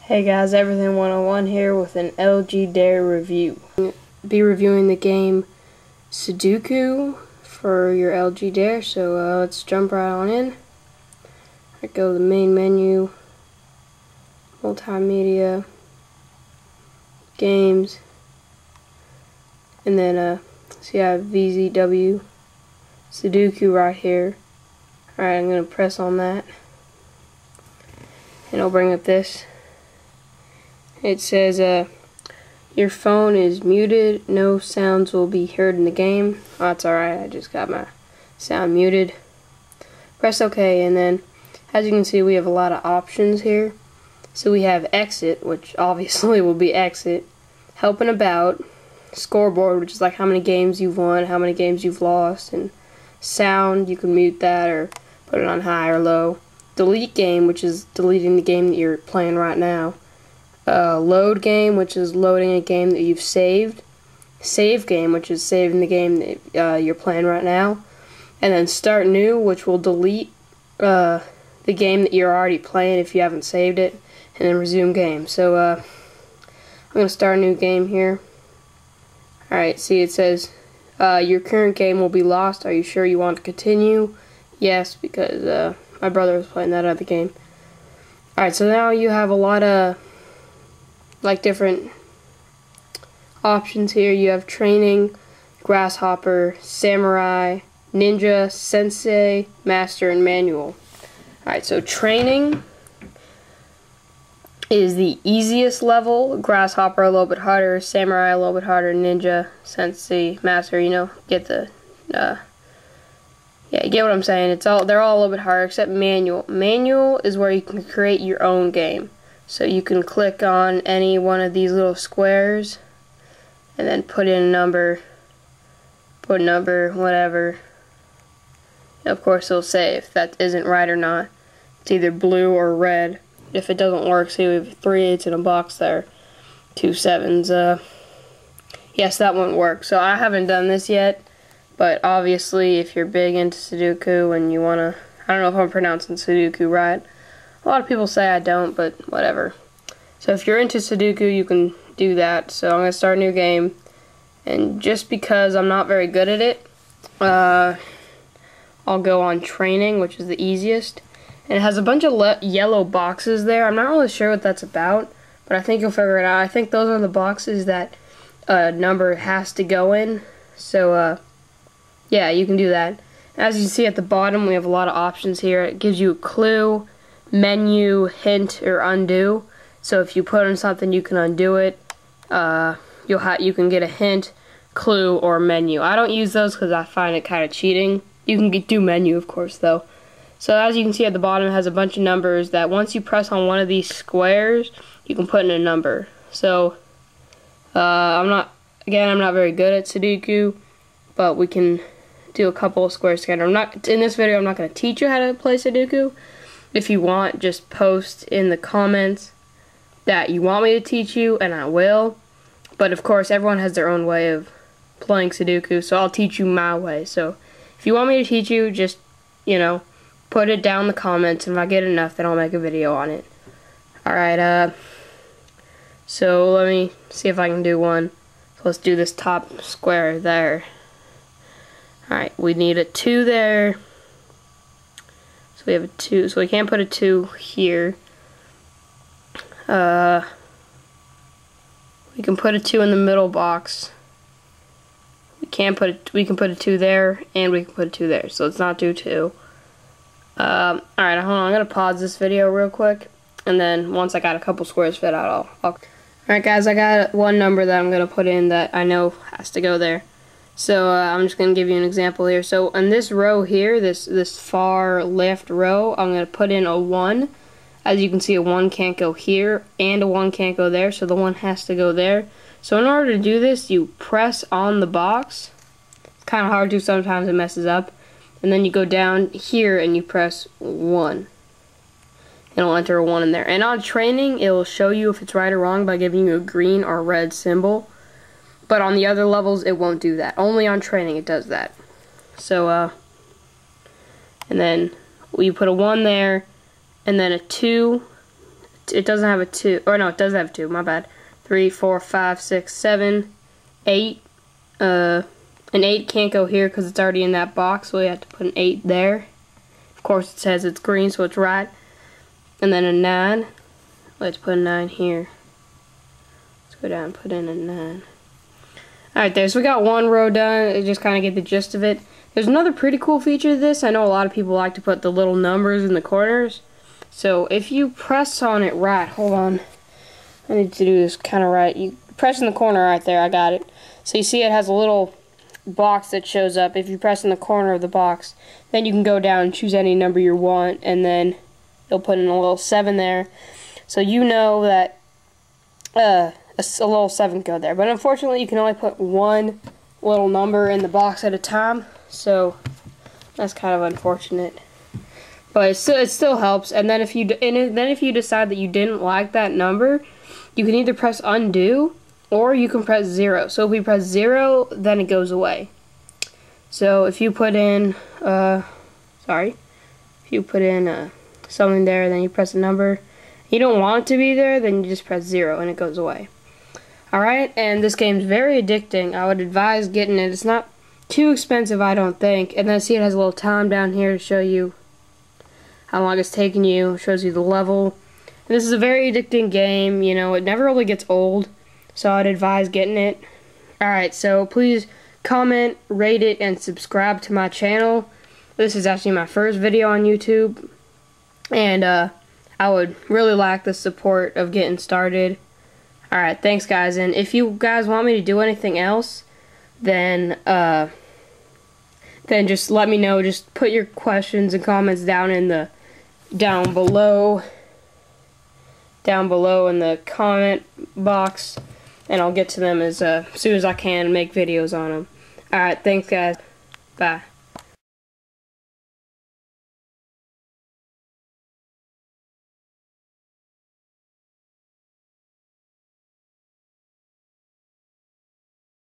Hey guys, Everything 101 here with an LG Dare review. Be reviewing the game Sudoku for your LG Dare, so let's jump right on in. I go to the main menu, multimedia, games, and then see I have VZW Sudoku right here. Alright, I'm going to press on that, and it'll bring up this. It says, your phone is muted, no sounds will be heard in the game. Oh, that's alright, I just got my sound muted. Press OK, and then, as you can see, we have a lot of options here. So we have exit, which obviously will be exit, help and about, scoreboard, which is like how many games you've won, how many games you've lost, and sound, you can mute that or put it on high or low. Delete game, which is deleting the game that you're playing right now. Load game, which is loading a game that you've saved. Save game, which is saving the game that you're playing right now. And then start new, which will delete the game that you're already playing if you haven't saved it. And then resume game. So I'm going to start a new game here. Alright, see it says your current game will be lost. Are you sure you want to continue? Yes, because my brother was playing that other game. Alright, so now you have a lot of different options here. You have training, grasshopper, samurai, ninja, sensei, master, and manual. Alright, so training is the easiest level, grasshopper a little bit harder, samurai a little bit harder, ninja, sensei, master, you know, get the yeah, you get what I'm saying. They're all a little bit harder except manual. Manual is where you can create your own game. So you can click on any one of these little squares and then put in a number, whatever. And of course it'll say if that isn't right or not. It's either blue or red. If it doesn't work, see we have 3 8s in a box there, 2 7s. Yes, that won't work. So I haven't done this yet, but obviously if you're big into Sudoku and you wanna, I don't know if I'm pronouncing Sudoku right. A lot of people say I don't, but whatever. So if you're into Sudoku, you can do that. So I'm going to start a new game. And just because I'm not very good at it, I'll go on training, which is the easiest. And it has a bunch of yellow boxes there. I'm not really sure what that's about, but I think you'll figure it out. I think those are the boxes that a number has to go in. So, yeah, you can do that. As you see at the bottom, we have a lot of options here. It gives you a clue, menu, hint, or undo. So if you put on something, you can undo it. You can get a hint, clue, or menu. I don't use those because I find it kind of cheating. You can do menu, of course, though. So as you can see at the bottom, it has a bunch of numbers that once you press on one of these squares, you can put in a number. So I'm not very good at Sudoku, but we can do a couple of squares together. In this video, I'm not going to teach you how to play Sudoku. If you want, just post in the comments that you want me to teach you, and I will. But of course, everyone has their own way of playing Sudoku, so I'll teach you my way. So if you want me to teach you, just, you know, put it down in the comments, and if I get enough, then I'll make a video on it. Alright, so let me see if I can do one. So let's do this top square there. Alright, we need a 2 there. So we have a 2, so we can't put a 2 here. We can put a 2 in the middle box. We can put a 2 there, and we can put a 2 there. So let's not do 2. Alright, hold on. I'm gonna pause this video real quick, and then once I got a couple squares fit out, I'll Alright guys, I got one number that I'm gonna put in that I know has to go there. So I'm just going to give you an example here. So in this row here, this far left row, I'm going to put in a 1. As you can see, a 1 can't go here, and a 1 can't go there, so the 1 has to go there. So in order to do this, you press on the box. It's kind of hard to, sometimes it messes up. And then you go down here and you press 1. And it'll enter a 1 in there. And on training, it will show you if it's right or wrong by giving you a green or red symbol. But on the other levels, it won't do that. Only on training it does that. So, and then we put a 1 there, and then a 2, it doesn't have a 2, or no, it does have 2, my bad. 3, 4, 5, 6, 7, 8. An 8 can't go here because it's already in that box, so we have to put an 8 there. Of course, it says it's green, so it's right. And then a 9. Let's put a 9 here. Let's go down and put in a 9. Alright there, so we got one row done. Just kind of get the gist of it. There's another pretty cool feature to this. I know a lot of people like to put the little numbers in the corners. So if you press on it right, hold on. I need to do this kind of right. You press in the corner right there, I got it. So you see it has a little box that shows up. If you press in the corner of the box, then you can go down and choose any number you want, and then it'll put in a little 7 there. So you know that a little 7 go there. But unfortunately, you can only put one little number in the box at a time, so that's kind of unfortunate. But it still helps. And then if you decide that you didn't like that number, you can either press undo or you can press 0. So if we press 0, then it goes away. So if you put in something there, then you press a number, you don't want it to be there, then you just press 0 and it goes away. Alright, and this game's very addicting. I would advise getting it. It's not too expensive, I don't think. And then see, it has a little time down here to show you how long it's taken you. It shows you the level. And this is a very addicting game. You know, it never really gets old, so I'd advise getting it. Alright, so please comment, rate it, and subscribe to my channel. This is actually my first video on YouTube, and I would really like the support of getting started. Alright, thanks guys, and if you guys want me to do anything else, then just let me know. Just put your questions and comments down below in the comment box, and I'll get to them as soon as I can and make videos on them. Alright, thanks guys. Bye.